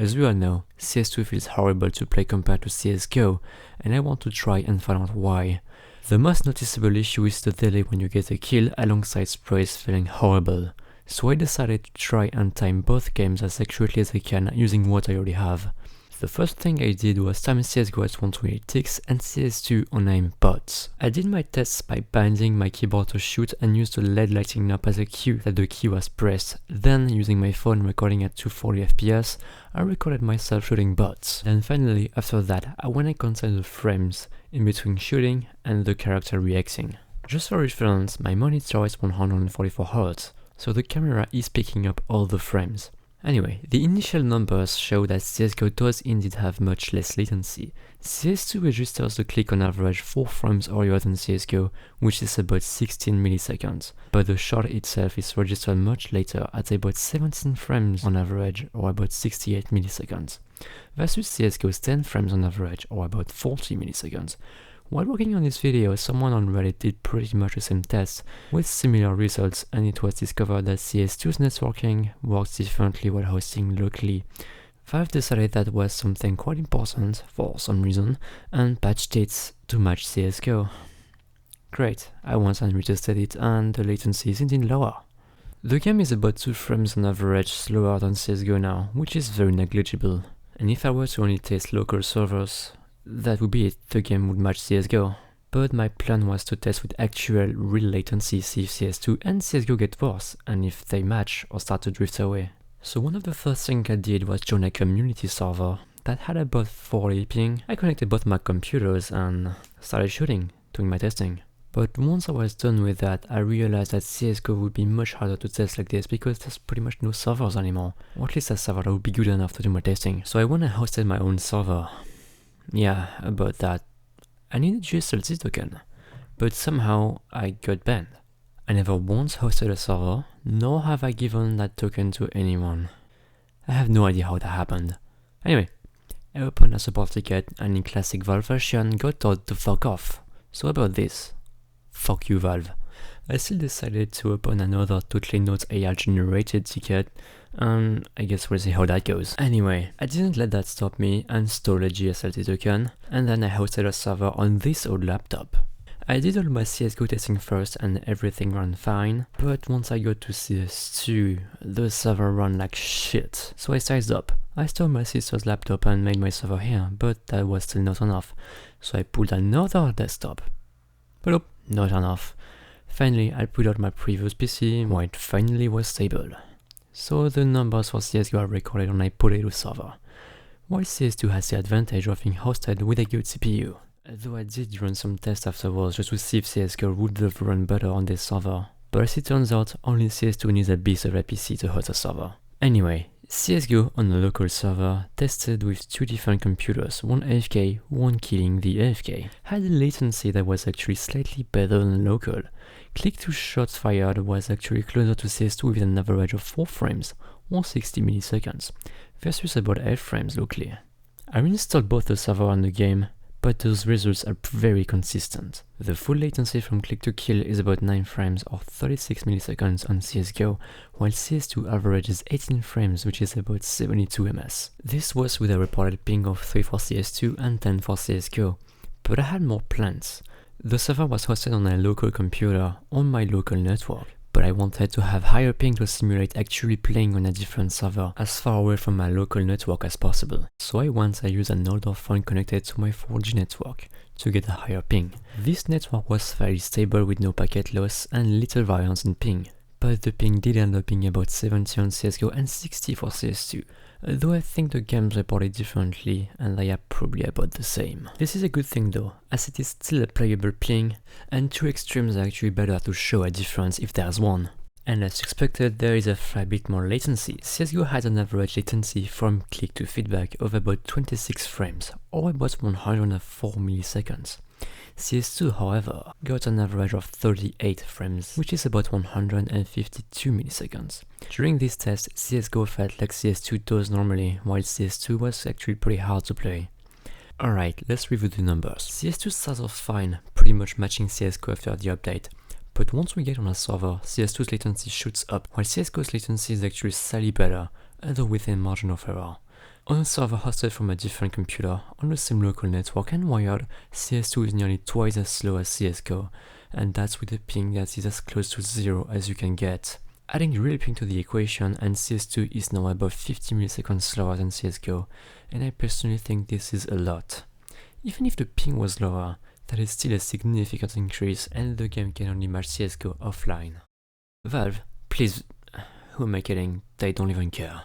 As we all know, CS2 feels horrible to play compared to CSGO, and I want to try and find out why. The most noticeable issue is the delay when you get a kill alongside sprays feeling horrible. So I decided to try and time both games as accurately as I can using what I already have. The first thing I did was time CSGO at 128 ticks and CS2 on aim bots. I did my tests by binding my keyboard to shoot and used the LED lighting up as a cue that the key was pressed. Then, using my phone recording at 240 FPS, I recorded myself shooting bots. Then finally, after that, I went and counted the frames in between shooting and the character reacting. Just for reference, my monitor is 144Hz, so the camera is picking up all the frames. Anyway, the initial numbers show that CSGO does indeed have much less latency. CS2 registers the click on average 4 frames earlier than CSGO, which is about 16 milliseconds, but the shot itself is registered much later at about 17 frames on average, or about 68 milliseconds, versus CSGO's 10 frames on average, or about 40 milliseconds. While working on this video, someone on Reddit did pretty much the same test with similar results, and it was discovered that CS2's networking works differently while hosting locally. Valve decided that was something quite important for some reason and patched it to match CSGO. Great, I went and retested it and the latency is indeed lower. The game is about 2 frames on average slower than CSGO now, which is very negligible. And if I were to only test local servers, that would be it, the game would match CSGO. But my plan was to test with actual real latency, see if CS2 and CSGO get worse, and if they match or start to drift away. So one of the first things I did was join a community server that had about 40 ping. I connected both my computers and started shooting, doing my testing. But once I was done with that, I realized that CSGO would be much harder to test like this because there's pretty much no servers anymore, or at least a server that would be good enough to do my testing. So I went and hosted my own server. Yeah, about that. I needed just a latency token, but somehow I got banned. I never once hosted a server, nor have I given that token to anyone. I have no idea how that happened. Anyway, I opened a support ticket and in classic Valve fashion got told to fuck off. So about this. Fuck you, Valve. I still decided to open another totally not AI generated ticket, and I guess we'll see how that goes. Anyway, I didn't let that stop me and stole a GSLT token, and then I hosted a server on this old laptop. I did all my CSGO testing first and everything ran fine, but once I got to CS2, the server ran like shit. So I sized up. I stole my sister's laptop and made my server here, but that was still not enough. So I pulled another desktop. But nope, not enough. Finally, I pulled out my previous PC, where it finally was stable. So the numbers for CSGO are recorded on my potato server, while CS2 has the advantage of being hosted with a good CPU. Though I did run some tests afterwards just to see if CSGO would have run better on this server, but as it turns out, only CS2 needs a beast of a PC to host a server. Anyway, CSGO on a local server, tested with 2 different computers, one AFK, one killing the AFK, had a latency that was actually slightly better than local. Click-to shots fired was actually closer to CS2 with an average of 4 frames, or 60 milliseconds, versus about 8 frames locally. I reinstalled both the server and the game, but those results are very consistent. The full latency from click to kill is about 9 frames or 36 milliseconds on CSGO, while CS2 averages 18 frames, which is about 72 ms. This was with a reported ping of 3 for CS2 and 10 for CSGO, but I had more plans. The server was hosted on a local computer on my local network, but I wanted to have higher ping to simulate actually playing on a different server as far away from my local network as possible. So I used an older phone connected to my 4G network to get a higher ping. This network was fairly stable with no packet loss and little variance in ping, but the ping did end up being about 70 on CSGO and 60 for CS2. Though I think the games reported differently and they are probably about the same. This is a good thing though, as it is still a playable ping, and 2 extremes are actually better to show a difference if there's one. And as expected, there is a fair bit more latency. CSGO has an average latency from click to feedback of about 26 frames, or about 104 milliseconds. CS2, however, got an average of 38 frames, which is about 152 milliseconds. During this test, CSGO felt like CS2 does normally, while CS2 was actually pretty hard to play. Alright, let's review the numbers. CS2 starts off fine, pretty much matching CSGO after the update. But once we get on a server, CS2's latency shoots up, while CSGO's latency is actually slightly better, although within margin of error. On a server hosted from a different computer, on the same local network and wired, CS2 is nearly twice as slow as CSGO, and that's with a ping that is as close to 0 as you can get. Adding real ping to the equation, and CS2 is now above 50 milliseconds slower than CSGO, and I personally think this is a lot. Even if the ping was lower, that is still a significant increase, and the game can only match CSGO offline. Valve, please, who am I kidding? They don't even care.